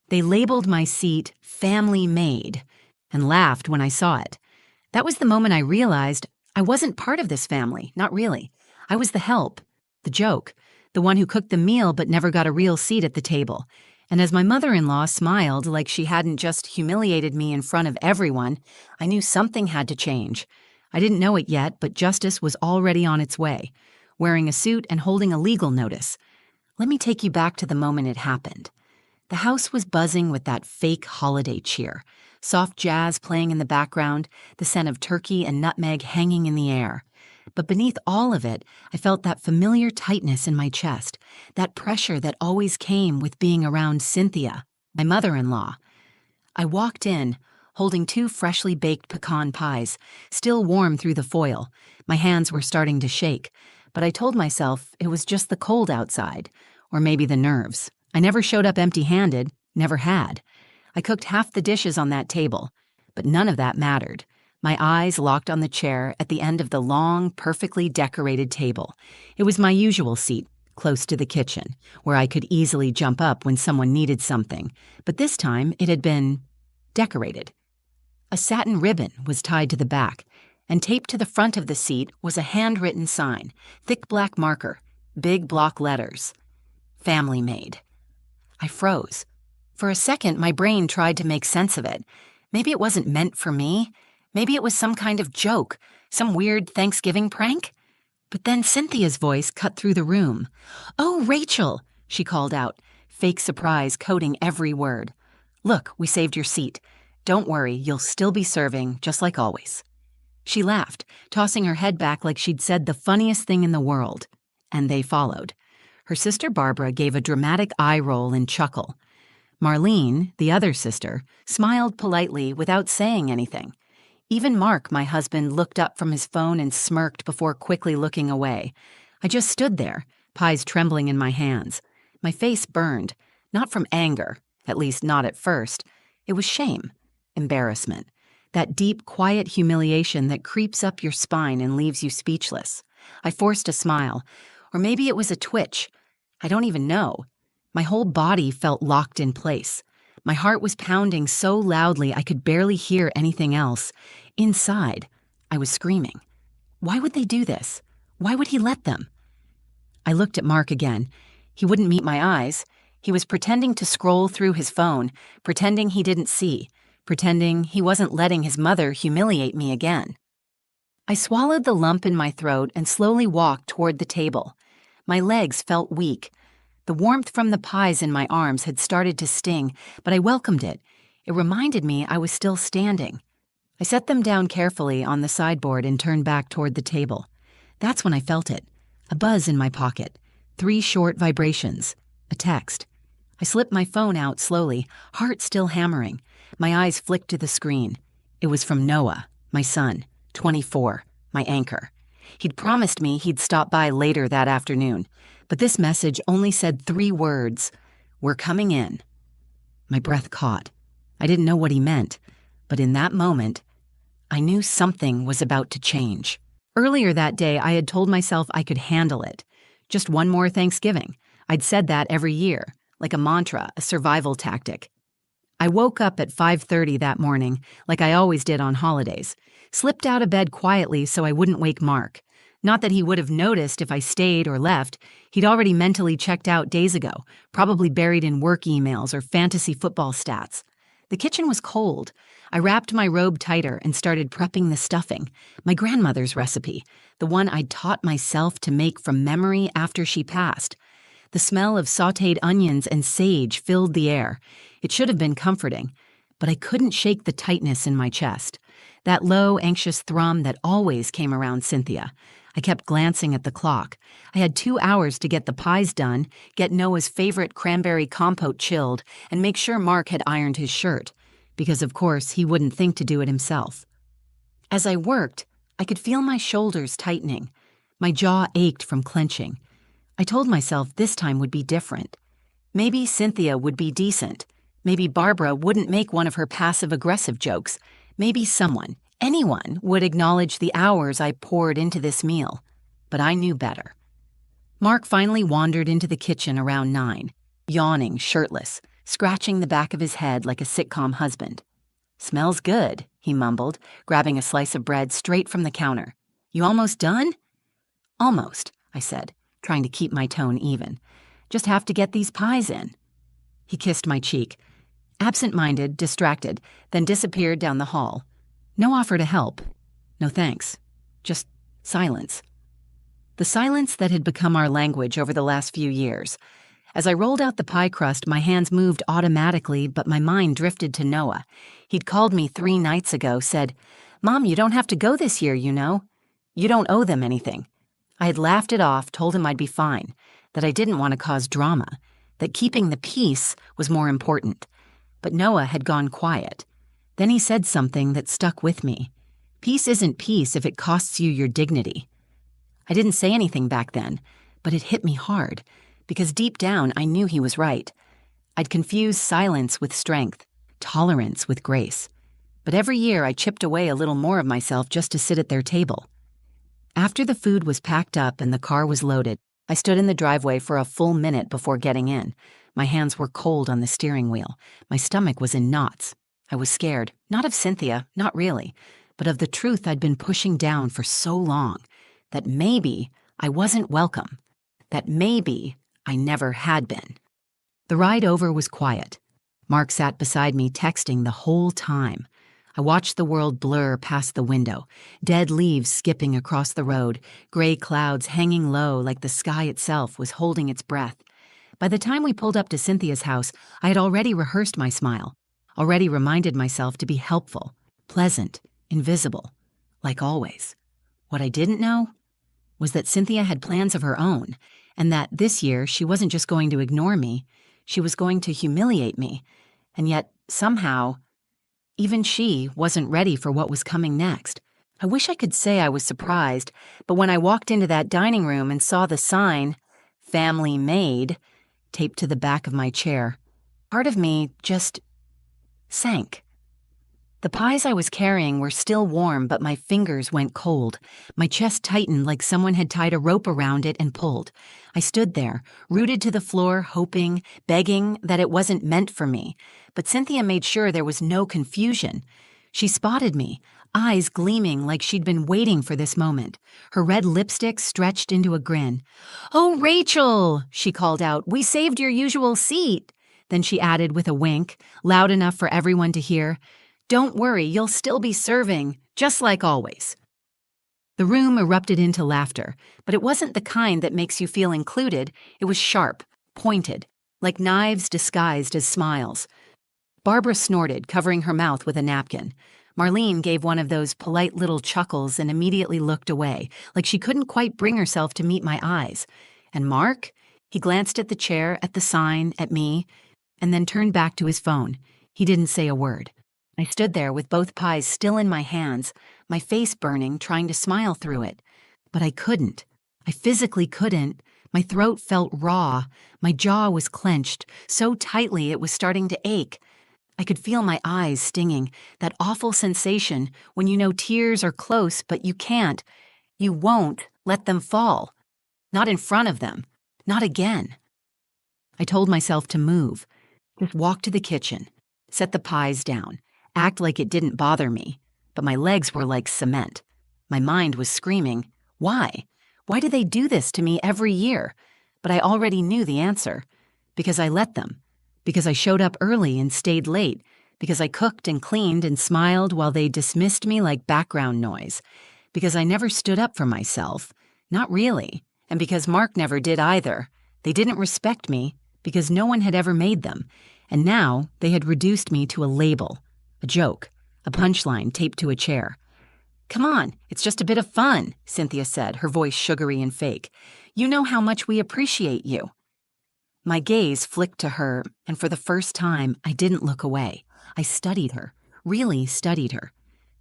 They labeled my seat Family Maid and laughed when I saw it. That was the moment I realized I wasn't part of this family, not really. I was the help, the joke, the one who cooked the meal but never got a real seat at the table. And as my mother-in-law smiled like she hadn't just humiliated me in front of everyone, I knew something had to change. I didn't know it yet, but justice was already on its way, wearing a suit and holding a legal notice. Let me take you back to the moment it happened. The house was buzzing with that fake holiday cheer, soft jazz playing in the background, the scent of turkey and nutmeg hanging in the air. But beneath all of it, I felt that familiar tightness in my chest, that pressure that always came with being around Cynthia, my mother-in-law. I walked in, holding 2 freshly baked pecan pies, still warm through the foil. My hands were starting to shake, but I told myself it was just the cold outside, or maybe the nerves. I never showed up empty-handed, never had. I cooked half the dishes on that table, but none of that mattered. My eyes locked on the chair at the end of the long, perfectly decorated table. It was my usual seat, close to the kitchen, where I could easily jump up when someone needed something, but this time it had been decorated. A satin ribbon was tied to the back, and taped to the front of the seat was a handwritten sign, thick black marker, big block letters. Family Maid. I froze. For a second, my brain tried to make sense of it. Maybe it wasn't meant for me. Maybe it was some kind of joke, some weird Thanksgiving prank. But then Cynthia's voice cut through the room. "Oh, Rachel," she called out, fake surprise coating every word. "Look, we saved your seat. Don't worry, you'll still be serving, just like always." She laughed, tossing her head back like she'd said the funniest thing in the world. And they followed. Her sister Barbara gave a dramatic eye roll and chuckle. Marlene, the other sister, smiled politely without saying anything. Even Mark, my husband, looked up from his phone and smirked before quickly looking away. I just stood there, pies trembling in my hands. My face burned, not from anger, at least not at first. It was shame, embarrassment, that deep, quiet humiliation that creeps up your spine and leaves you speechless. I forced a smile, or maybe it was a twitch. I don't even know. My whole body felt locked in place. My heart was pounding so loudly I could barely hear anything else. Inside, I was screaming. Why would they do this? Why would he let them? I looked at Mark again. He wouldn't meet my eyes. He was pretending to scroll through his phone, pretending he didn't see, pretending he wasn't letting his mother humiliate me again. I swallowed the lump in my throat and slowly walked toward the table. My legs felt weak. The warmth from the pies in my arms had started to sting, but I welcomed it. It reminded me I was still standing. I set them down carefully on the sideboard and turned back toward the table. That's when I felt it. A buzz in my pocket. 3 short vibrations. A text. I slipped my phone out slowly, heart still hammering. My eyes flicked to the screen. It was from Noah, my son, 24, my anchor. He'd promised me he'd stop by later that afternoon, but this message only said 3 words. "We're coming in." My breath caught. I didn't know what he meant, but in that moment, I knew something was about to change. Earlier that day, I had told myself I could handle it. Just one more Thanksgiving. I'd said that every year, like a mantra, a survival tactic. I woke up at 5:30 that morning, like I always did on holidays, slipped out of bed quietly so I wouldn't wake Mark. Not that he would have noticed if I stayed or left. He'd already mentally checked out days ago, probably buried in work emails or fantasy football stats. The kitchen was cold. I wrapped my robe tighter and started prepping the stuffing, my grandmother's recipe, the one I'd taught myself to make from memory after she passed. The smell of sautéed onions and sage filled the air. It should have been comforting, but I couldn't shake the tightness in my chest, that low, anxious thrum that always came around Cynthia. I kept glancing at the clock. I had 2 hours to get the pies done, get Noah's favorite cranberry compote chilled, and make sure Mark had ironed his shirt, because of course he wouldn't think to do it himself. As I worked, I could feel my shoulders tightening. My jaw ached from clenching. I told myself this time would be different. Maybe Cynthia would be decent. Maybe Barbara wouldn't make one of her passive-aggressive jokes. Maybe someone, anyone, would acknowledge the hours I poured into this meal. But I knew better. Mark finally wandered into the kitchen around 9, yawning, shirtless, scratching the back of his head like a sitcom husband. "Smells good," he mumbled, grabbing a slice of bread straight from the counter. "You almost done?" "Almost," I said, trying to keep my tone even. "Just have to get these pies in." He kissed my cheek, absent-minded, distracted, then disappeared down the hall. No offer to help. No thanks. Just silence. The silence that had become our language over the last few years. As I rolled out the pie crust, my hands moved automatically, but my mind drifted to Noah. He'd called me 3 nights ago, said, "Mom, you don't have to go this year, you know. You don't owe them anything." I had laughed it off, told him I'd be fine, that I didn't want to cause drama, that keeping the peace was more important. But Noah had gone quiet. Then he said something that stuck with me. Peace isn't peace if it costs you your dignity. I didn't say anything back then, but it hit me hard, because deep down I knew he was right. I'd confused silence with strength, tolerance with grace. But every year I chipped away a little more of myself just to sit at their table. After the food was packed up and the car was loaded, I stood in the driveway for a full minute before getting in. My hands were cold on the steering wheel. My stomach was in knots. I was scared, not of Cynthia, not really, but of the truth I'd been pushing down for so long, that maybe I wasn't welcome, that maybe I never had been. The ride over was quiet. Mark sat beside me texting the whole time. I watched the world blur past the window, dead leaves skipping across the road, gray clouds hanging low like the sky itself was holding its breath. By the time we pulled up to Cynthia's house, I had already rehearsed my smile, already reminded myself to be helpful, pleasant, invisible, like always. What I didn't know was that Cynthia had plans of her own, and that this year she wasn't just going to ignore me, she was going to humiliate me, and yet, somehow, even she wasn't ready for what was coming next. I wish I could say I was surprised, but when I walked into that dining room and saw the sign, "Family Maid," taped to the back of my chair, part of me just sank. The pies I was carrying were still warm, but my fingers went cold. My chest tightened like someone had tied a rope around it and pulled. I stood there, rooted to the floor, hoping, begging that it wasn't meant for me. But Cynthia made sure there was no confusion. She spotted me, eyes gleaming like she'd been waiting for this moment. Her red lipstick stretched into a grin. "Oh, Rachel," she called out, "we saved your usual seat." Then she added with a wink, loud enough for everyone to hear, "Don't worry, you'll still be serving, just like always." The room erupted into laughter, but it wasn't the kind that makes you feel included. It was sharp, pointed, like knives disguised as smiles. Barbara snorted, covering her mouth with a napkin. Marlene gave one of those polite little chuckles and immediately looked away, like she couldn't quite bring herself to meet my eyes. And Mark? He glanced at the chair, at the sign, at me, and then turned back to his phone. He didn't say a word. I stood there with both pies still in my hands, my face burning, trying to smile through it. But I couldn't. I physically couldn't. My throat felt raw. My jaw was clenched, so tightly it was starting to ache. I could feel my eyes stinging, that awful sensation when you know tears are close but you can't, you won't let them fall. Not in front of them. Not again. I told myself to move. Just walk to the kitchen. Set the pies down. Act like it didn't bother me, but my legs were like cement. My mind was screaming, why? Why do they do this to me every year? But I already knew the answer. Because I let them. Because I showed up early and stayed late. Because I cooked and cleaned and smiled while they dismissed me like background noise. Because I never stood up for myself. Not really. And because Mark never did either. They didn't respect me because no one had ever made them. And now they had reduced me to a label. A joke, a punchline taped to a chair. "Come on, it's just a bit of fun," Cynthia said, her voice sugary and fake. "You know how much we appreciate you." My gaze flicked to her, and for the first time, I didn't look away. I studied her, really studied her.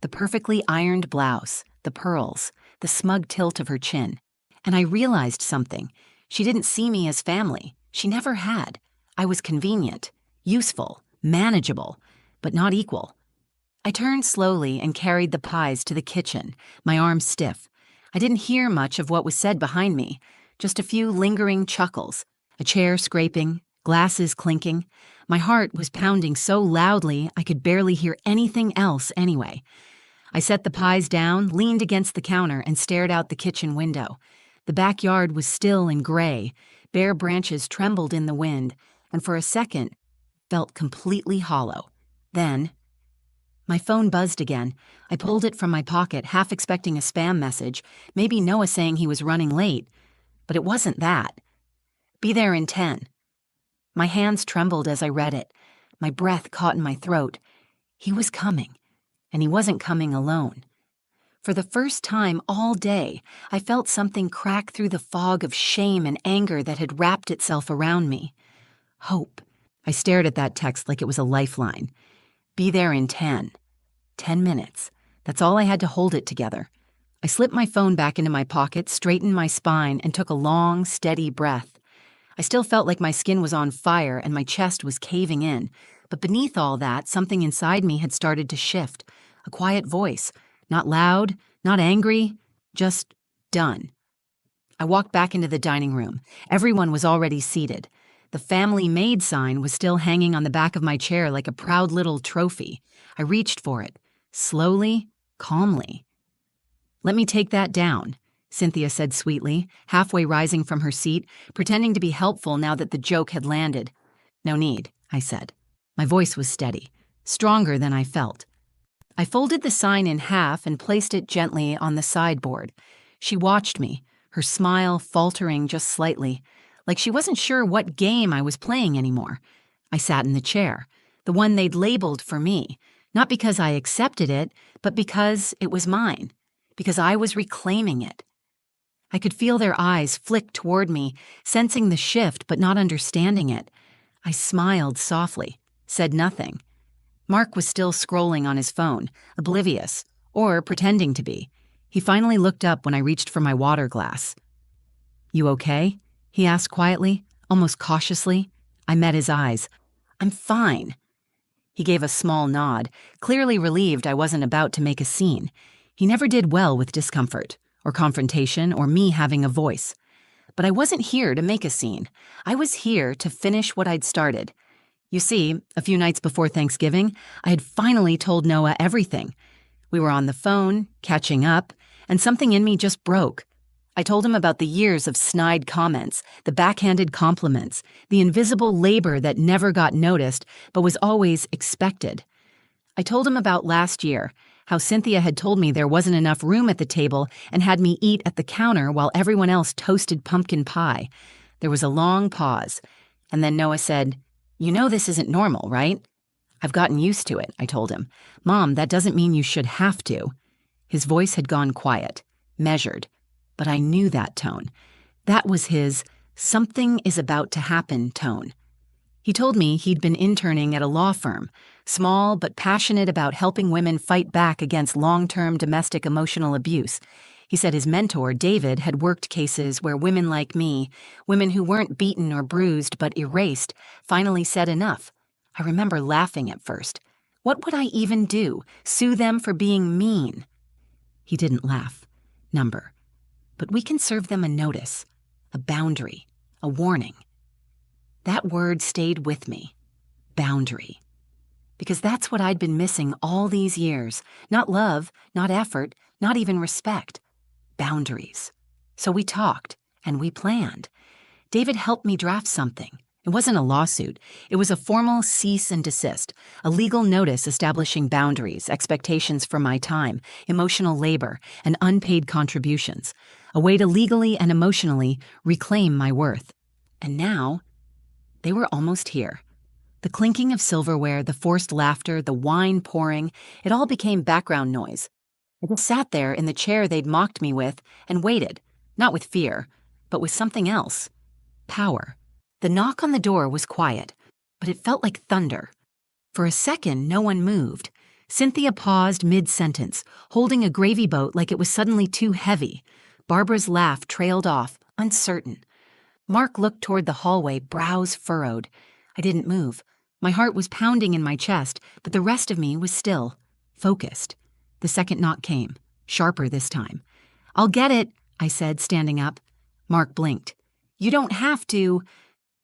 The perfectly ironed blouse, the pearls, the smug tilt of her chin. And I realized something. She didn't see me as family. She never had. I was convenient, useful, manageable, but not equal. I turned slowly and carried the pies to the kitchen, my arms stiff. I didn't hear much of what was said behind me, just a few lingering chuckles, a chair scraping, glasses clinking. My heart was pounding so loudly I could barely hear anything else anyway. I set the pies down, leaned against the counter, and stared out the kitchen window. The backyard was still and gray. Bare branches trembled in the wind, and for a second, felt completely hollow. Then, my phone buzzed again. I pulled it from my pocket, half expecting a spam message, maybe Noah saying he was running late. But it wasn't that. Be there in 10. My hands trembled as I read it. My breath caught in my throat. He was coming, and he wasn't coming alone. For the first time all day, I felt something crack through the fog of shame and anger that had wrapped itself around me. Hope. I stared at that text like it was a lifeline. Be there in 10. 10 minutes. That's all I had to hold it together. I slipped my phone back into my pocket, straightened my spine, and took a long, steady breath. I still felt like my skin was on fire and my chest was caving in, but beneath all that, something inside me had started to shift. A quiet voice. Not loud, not angry, just done. I walked back into the dining room. Everyone was already seated. The family Maid sign was still hanging on the back of my chair like a proud little trophy. I reached for it, slowly, calmly. Let me take that down, Cynthia said sweetly, halfway rising from her seat, pretending to be helpful now that the joke had landed. No need, I said. My voice was steady, stronger than I felt. I folded the sign in half and placed it gently on the sideboard. She watched me, her smile faltering just slightly, like she wasn't sure what game I was playing anymore. I sat in the chair, the one they'd labeled for me, not because I accepted it, but because it was mine, because I was reclaiming it. I could feel their eyes flick toward me, sensing the shift but not understanding it. I smiled softly, said nothing. Mark was still scrolling on his phone, oblivious, or pretending to be. He finally looked up when I reached for my water glass. You okay? He asked quietly, almost cautiously. I met his eyes. I'm fine. He gave a small nod, clearly relieved I wasn't about to make a scene. He never did well with discomfort, or confrontation, or me having a voice. But I wasn't here to make a scene. I was here to finish what I'd started. You see, a few nights before Thanksgiving, I had finally told Noah everything. We were on the phone, catching up, and something in me just broke. I told him about the years of snide comments, the backhanded compliments, the invisible labor that never got noticed but was always expected. I told him about last year, how Cynthia had told me there wasn't enough room at the table and had me eat at the counter while everyone else toasted pumpkin pie. There was a long pause, and then Noah said, You know this isn't normal, right? I've gotten used to it, I told him. Mom, that doesn't mean you should have to. His voice had gone quiet, measured, but I knew that tone. That was his something is about to happen tone. He told me he'd been interning at a law firm, small but passionate about helping women fight back against long-term domestic emotional abuse. He said his mentor, David, had worked cases where women like me, women who weren't beaten or bruised but erased, finally said enough. I remember laughing at first. What would I even do? Sue them for being mean? He didn't laugh. Number. But we can serve them a notice, a boundary, a warning. That word stayed with me. Boundary. Because that's what I'd been missing all these years. Not love, not effort, not even respect. Boundaries. So we talked, and we planned. David helped me draft something. It wasn't a lawsuit. It was a formal cease and desist, a legal notice establishing boundaries, expectations for my time, emotional labor, and unpaid contributions, a way to legally and emotionally reclaim my worth. And now, they were almost here. The clinking of silverware, the forced laughter, the wine pouring, it all became background noise. I just sat there in the chair they'd mocked me with and waited, not with fear, but with something else. Power. The knock on the door was quiet, but it felt like thunder. For a second, no one moved. Cynthia paused mid-sentence, holding a gravy boat like it was suddenly too heavy. Barbara's laugh trailed off, uncertain. Mark looked toward the hallway, brows furrowed. I didn't move. My heart was pounding in my chest, but the rest of me was still, focused. The second knock came, sharper this time. I'll get it, I said, standing up. Mark blinked. You don't have to.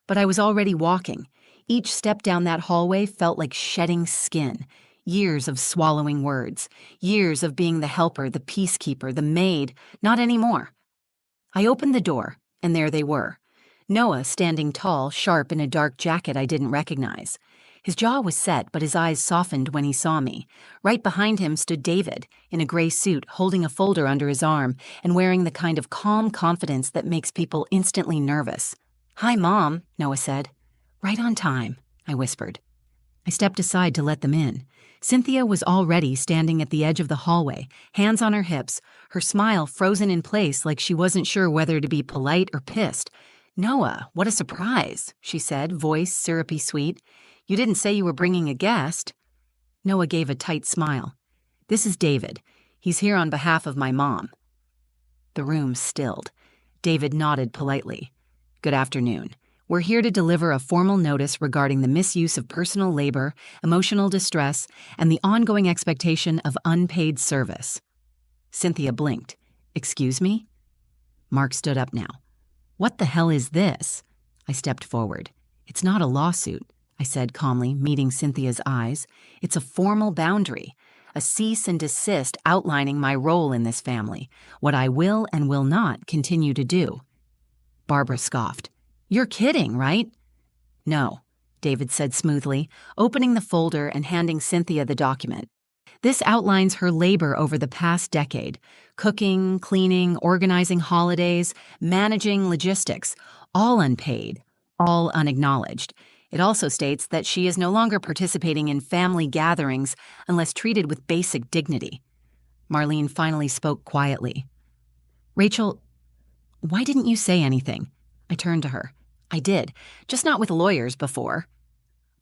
But I was already walking. Each step down that hallway felt like shedding skin. Years of swallowing words. Years of being the helper, the peacekeeper, the maid. Not anymore. I opened the door, and there they were. Noah standing tall, sharp in a dark jacket I didn't recognize. His jaw was set, but his eyes softened when he saw me. Right behind him stood David, in a gray suit, holding a folder under his arm, and wearing the kind of calm confidence that makes people instantly nervous. "Hi, Mom," Noah said. "Right on time," I whispered. I stepped aside to let them in. Cynthia was already standing at the edge of the hallway, hands on her hips, her smile frozen in place like she wasn't sure whether to be polite or pissed. "Noah, what a surprise," she said, voice syrupy sweet. "You didn't say you were bringing a guest." Noah gave a tight smile. "This is David. He's here on behalf of my mom." The room stilled. David nodded politely. "Good afternoon. We're here to deliver a formal notice regarding the misuse of personal labor, emotional distress, and the ongoing expectation of unpaid service." Cynthia blinked. "Excuse me?" Mark stood up now. "What the hell is this?" I stepped forward. "It's not a lawsuit," I said calmly, meeting Cynthia's eyes. "It's a formal boundary, a cease and desist outlining my role in this family, what I will and will not continue to do." Barbara scoffed. "You're kidding, right?" "No," David said smoothly, opening the folder and handing Cynthia the document. "This outlines her labor over the past decade: cooking, cleaning, organizing holidays, managing logistics, all unpaid, all unacknowledged. It also states that she is no longer participating in family gatherings unless treated with basic dignity." Marlene finally spoke quietly. "Rachel, why didn't you say anything?" I turned to her. "I did, just not with lawyers before."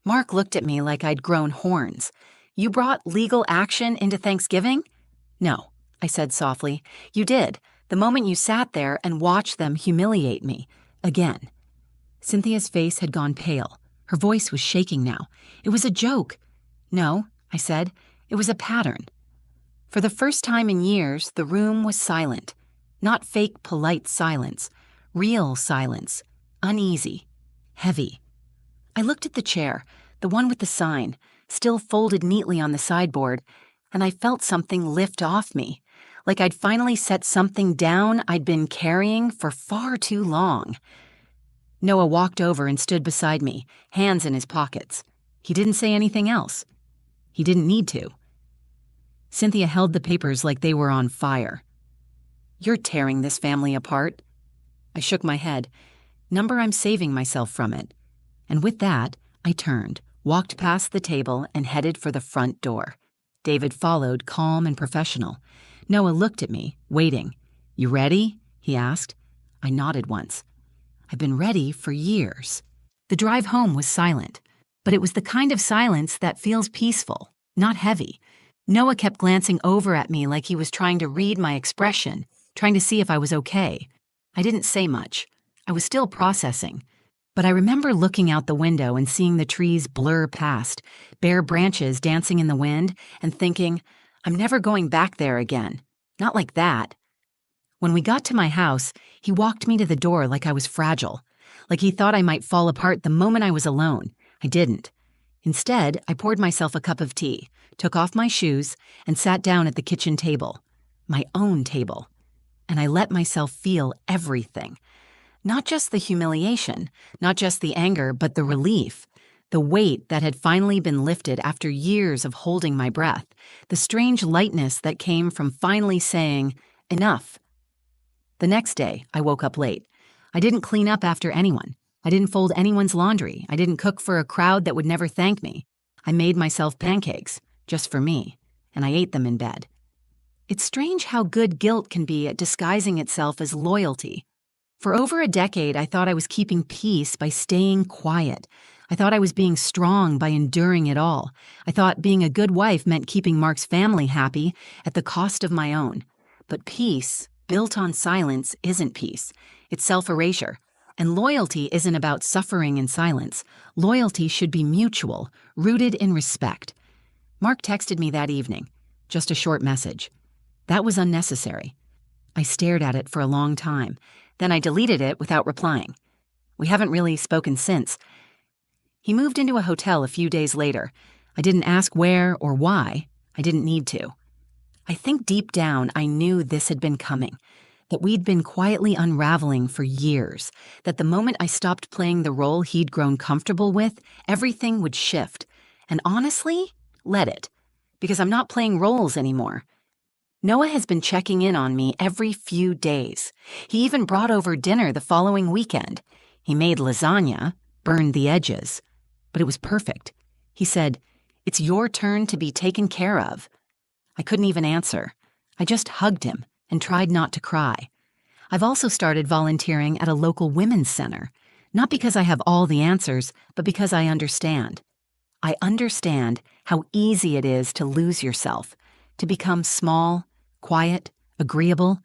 Mark looked at me like I'd grown horns. "You brought legal action into Thanksgiving?" "No," I said softly. "You did, the moment you sat there and watched them humiliate me. Again." Cynthia's face had gone pale. Her voice was shaking now. "It was a joke." "No," I said. "It was a pattern." For the first time in years, the room was silent. Not fake, polite silence. Real silence. Uneasy. Heavy. I looked at the chair, the one with the sign, still folded neatly on the sideboard, and I felt something lift off me, like I'd finally set something down I'd been carrying for far too long. Noah walked over and stood beside me, hands in his pockets. He didn't say anything else. He didn't need to. Cynthia held the papers like they were on fire. "You're tearing this family apart." I shook my head. "Number, I'm saving myself from it." And with that, I turned, walked past the table, and headed for the front door. David followed, calm and professional. Noah looked at me, waiting. "You ready?" he asked. I nodded once. I've been ready for years. The drive home was silent, but it was the kind of silence that feels peaceful, not heavy. Noah kept glancing over at me like he was trying to read my expression, trying to see if I was okay. I didn't say much. I was still processing. But I remember looking out the window and seeing the trees blur past, bare branches dancing in the wind, and thinking, I'm never going back there again. Not like that. When we got to my house, he walked me to the door like I was fragile, like he thought I might fall apart the moment I was alone. I didn't. Instead, I poured myself a cup of tea, took off my shoes, and sat down at the kitchen table. My own table. And I let myself feel everything. Not just the humiliation, not just the anger, but the relief. The weight that had finally been lifted after years of holding my breath. The strange lightness that came from finally saying, enough. The next day, I woke up late. I didn't clean up after anyone. I didn't fold anyone's laundry. I didn't cook for a crowd that would never thank me. I made myself pancakes, just for me, and I ate them in bed. It's strange how good guilt can be at disguising itself as loyalty. For over a decade, I thought I was keeping peace by staying quiet. I thought I was being strong by enduring it all. I thought being a good wife meant keeping Mark's family happy at the cost of my own. But peace, built on silence, isn't peace. It's self-erasure. And loyalty isn't about suffering in silence. Loyalty should be mutual, rooted in respect. Mark texted me that evening. Just a short message. That was unnecessary. I stared at it for a long time. Then I deleted it without replying. We haven't really spoken since. He moved into a hotel a few days later. I didn't ask where or why. I didn't need to. I think deep down I knew this had been coming, that we'd been quietly unraveling for years, that the moment I stopped playing the role he'd grown comfortable with, everything would shift. And honestly, let it, because I'm not playing roles anymore. Noah has been checking in on me every few days. He even brought over dinner the following weekend. He made lasagna, burned the edges, but it was perfect. He said, "It's your turn to be taken care of." I couldn't even answer. I just hugged him and tried not to cry. I've also started volunteering at a local women's center, not because I have all the answers, but because I understand. I understand how easy it is to lose yourself, to become small, quiet, agreeable,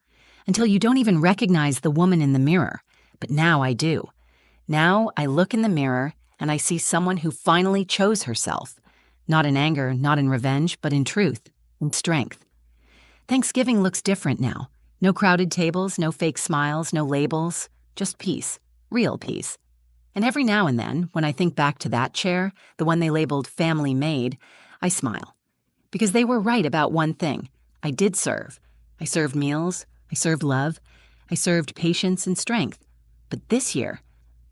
until you don't even recognize the woman in the mirror. But now I do. Now I look in the mirror and I see someone who finally chose herself. Not in anger, not in revenge, but in truth, in strength. Thanksgiving looks different now. No crowded tables, no fake smiles, no labels, just peace, real peace. And every now and then, when I think back to that chair, the one they labeled Family Maid, I smile. Because they were right about one thing. I did serve. I served meals. I served love. I served patience and strength. But this year,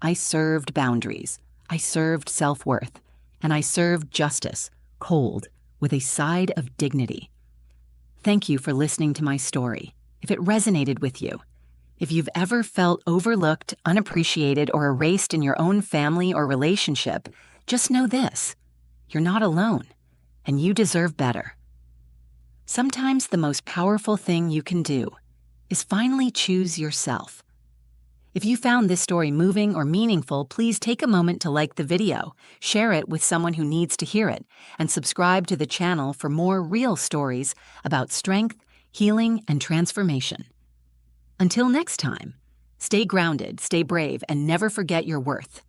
I served boundaries. I served self-worth. And I served justice, cold, with a side of dignity. Thank you for listening to my story. If it resonated with you, if you've ever felt overlooked, unappreciated, or erased in your own family or relationship, just know this: you're not alone, and you deserve better. Sometimes the most powerful thing you can do is finally choose yourself. If you found this story moving or meaningful, please take a moment to like the video, share it with someone who needs to hear it, and subscribe to the channel for more real stories about strength, healing, and transformation. Until next time, stay grounded, stay brave, and never forget your worth.